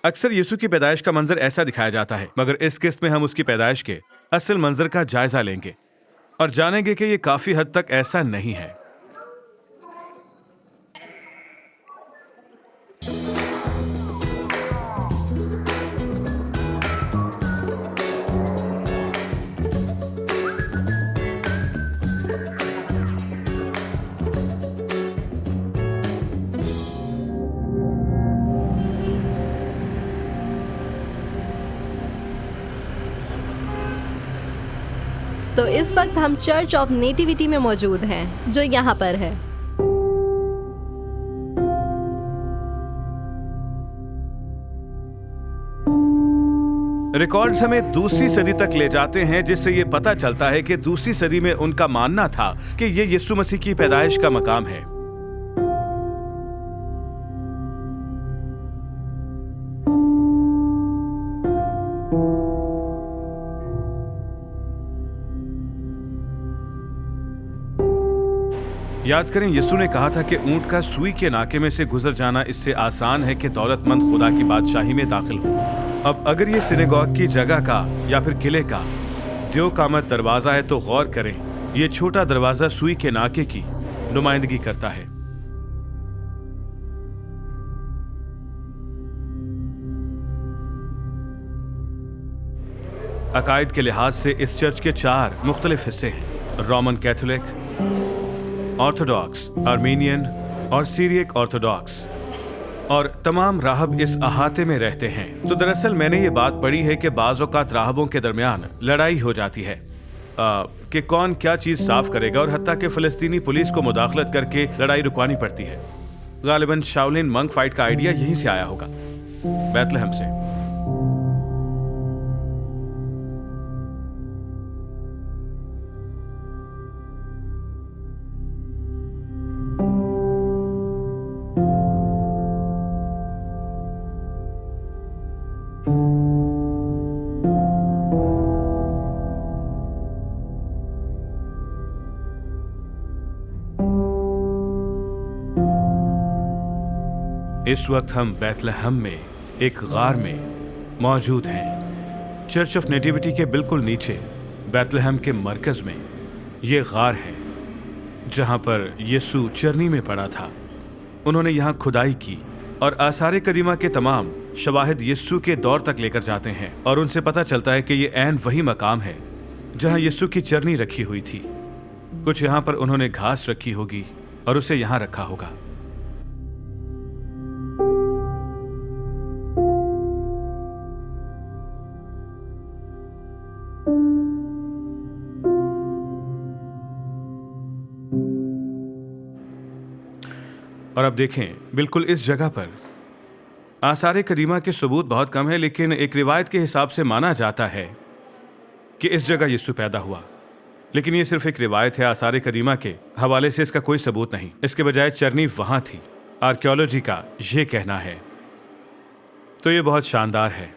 अक्सर यीशु की पैदाइश का मंजर ऐसा दिखाया जाता है, मगर इस किस्त में हम उसकी पैदाइश के असल मंजर का जायजा लेंगे और जानेंगे कि ये काफी हद तक ऐसा नहीं है। तो इस वक्त हम चर्च ऑफ नेटिविटी में मौजूद हैं, जो यहाँ पर है। रिकॉर्ड्स हमें दूसरी सदी तक ले जाते हैं, जिससे ये पता चलता है कि दूसरी सदी में उनका मानना था कि ये यीशु मसीह की पैदाइश का मकाम है। याद करें, यीशु ने कहा था कि ऊंट का सुई के नाके में से गुजर जाना इससे आसान है कि दौलतमंद खुदा की बादशाही में दाखिल हो। अब अगर ये सिनेगॉग की जगह का या फिर किले का द्योकामत दरवाजा है, तो गौर करें, ये छोटा दरवाजा सुई के नाके की नुमाइंदगी करता है। अकायद के लिहाज से इस चर्च के 4 मुख्तलिफ हिस्से हैं: रोमन कैथोलिक, ऑर्थोडॉक्स, आर्मीनियन और सीरियक ऑर्थोडॉक्स, और तमाम राहब इस अहाते में रहते हैं। तो दरअसल मैंने ये बात पढ़ी है कि बाज़ औक़ात राहबों के दरमियान लड़ाई हो जाती है कि कौन क्या चीज़ साफ करेगा, और हत्ता कि फ़लस्तीनी पुलिस को मुदाखलत करके लड़ाई रुकवानी पड़ती है। गालिबन शाओलिन मंक फाइट का आइडिया यहीं से आया होगा, बैतलहम से। इस वक्त हम बैतलहम में एक गार में मौजूद हैं। चर्च ऑफ नेटिविटी के बिल्कुल नीचे बैतलहम के मरकज में ये गार है जहां पर यीशु चरनी में पड़ा था। उन्होंने यहां खुदाई की और आसार कदीमा के तमाम शवाहिद यीशु के दौर तक लेकर जाते हैं, और उनसे पता चलता है कि ये ऐन वही मकाम है जहां यीशु की चरनी रखी हुई थी। कुछ यहां पर उन्होंने घास रखी होगी और उसे यहां रखा होगा। और अब देखें, बिल्कुल इस जगह पर आसार कदीमा के सबूत बहुत कम है, लेकिन एक रिवायत के हिसाब से माना जाता है कि इस जगह यीशु पैदा हुआ। लेकिन ये सिर्फ एक रिवायत है, आसार कदीमा के हवाले से इसका कोई सबूत नहीं। इसके बजाय चरनी वहां थी, आर्कियोलॉजी का ये कहना है। तो ये बहुत शानदार है।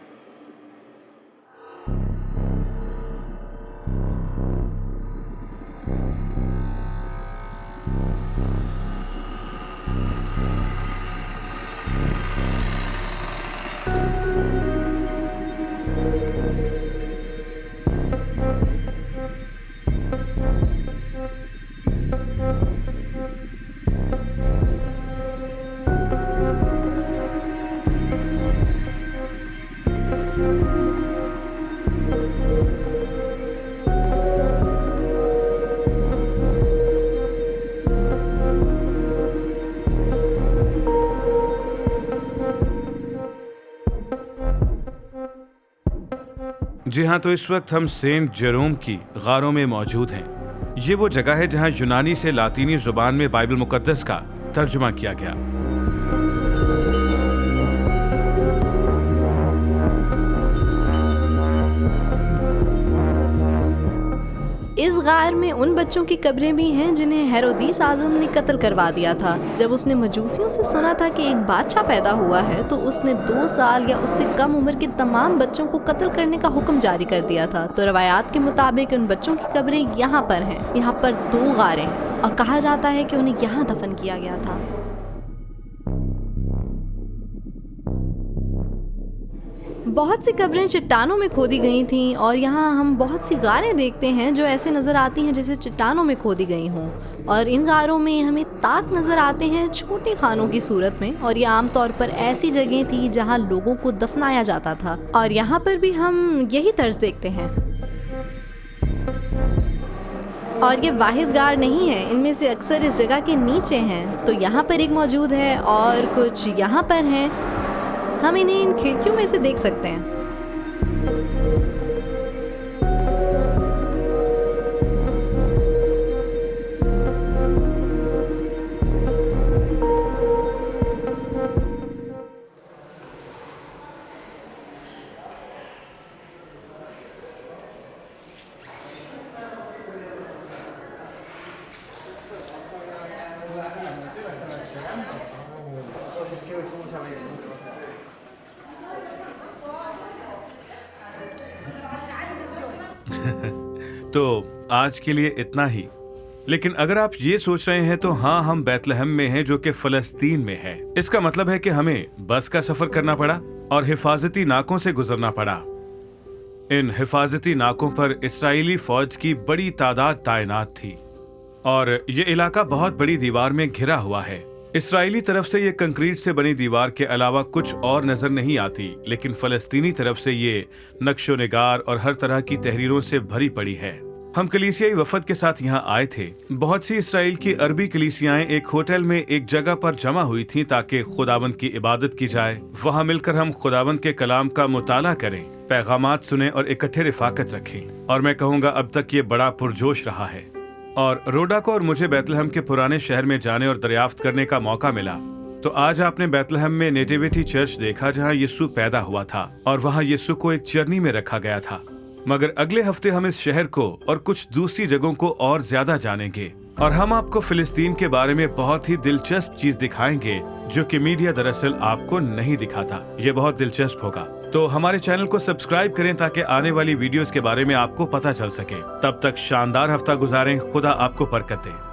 जी हाँ, तो इस वक्त हम सेंट जेरोम की गारों में मौजूद हैं। ये वो जगह है जहाँ यूनानी से लातीनी जुबान में बाइबल मुकद्दस का तर्जुमा किया गया। इस गार में उन बच्चों की कब्रें भी हैं जिन्हें हेरोदिस आज़म ने कत्ल करवा दिया था। जब उसने मजूसियों से सुना था कि एक बादशाह पैदा हुआ है, तो उसने 2 साल या उससे कम उम्र के तमाम बच्चों को कत्ल करने का हुक्म जारी कर दिया था। तो रवायात के मुताबिक उन बच्चों की कब्रें यहाँ पर हैं। यहाँ पर 2 गारें हैं और कहा जाता है कि उन्हें यहाँ दफन किया गया था। बहुत सी कब्रें चट्टानों में खोदी गई थीं और यहाँ हम बहुत सी गारें देखते हैं जो ऐसे नज़र आती हैं जैसे चट्टानों में खोदी गई हों। और इन गारों में हमें ताक नज़र आते हैं छोटे खानों की सूरत में, और ये आमतौर पर ऐसी जगह थी जहाँ लोगों को दफनाया जाता था। और यहाँ पर भी हम यही तर्ज देखते हैं। और ये वाहिद गार नहीं है, इनमें से अक्सर इस जगह के नीचे हैं। तो यहाँ पर एक मौजूद है और कुछ यहाँ पर हैं। हम इन्हें इन खिड़कियों में से देख सकते हैं। तो आज के लिए इतना ही। लेकिन अगर आप ये सोच रहे हैं तो हाँ, हम बैतलहम में हैं जो कि फलस्तीन में है। इसका मतलब है कि हमें बस का सफर करना पड़ा और हिफाजती नाकों से गुजरना पड़ा। इन हिफाजती नाकों पर इस्राएली फौज की बड़ी तादाद तैनात थी और ये इलाका बहुत बड़ी दीवार में घिरा हुआ है। इस्राएली तरफ से ये कंक्रीट से बनी दीवार के अलावा कुछ और नजर नहीं आती, लेकिन फलस्तीनी तरफ से ये नक्शो निगार और हर तरह की तहरीरों से भरी पड़ी है। हम कलीसियाई वफद के साथ यहाँ आए थे। बहुत सी इसराइल की अरबी कलीसियाएं एक होटल में एक जगह पर जमा हुई थीं ताकि खुदावंद की इबादत की जाए। वहाँ मिलकर हम खुदावंद के कलाम का मुताला करें, पैगामात सुने और इकट्ठे रिफाकत रखें। और मैं कहूँगा अब तक ये बड़ा पुरजोश रहा है। और रोडा को और मुझे बैतलहम के पुराने शहर में जाने और दरियाफ्त करने का मौका मिला। तो आज आपने बैतलहम में नेटिविटी चर्च देखा जहाँ यीशु पैदा हुआ था और वहाँ यीशु को एक चरनी में रखा गया था। मगर अगले हफ्ते हम इस शहर को और कुछ दूसरी जगहों को और ज्यादा जानेंगे और हम आपको फिलिस्तीन के बारे में बहुत ही दिलचस्प चीज दिखाएंगे जो कि मीडिया दरअसल आपको नहीं दिखाता। ये बहुत दिलचस्प होगा। तो हमारे चैनल को सब्सक्राइब करें ताकि आने वाली वीडियोस के बारे में आपको पता चल सके। तब तक शानदार हफ्ता गुजारें। खुदा आपको बरकत दे।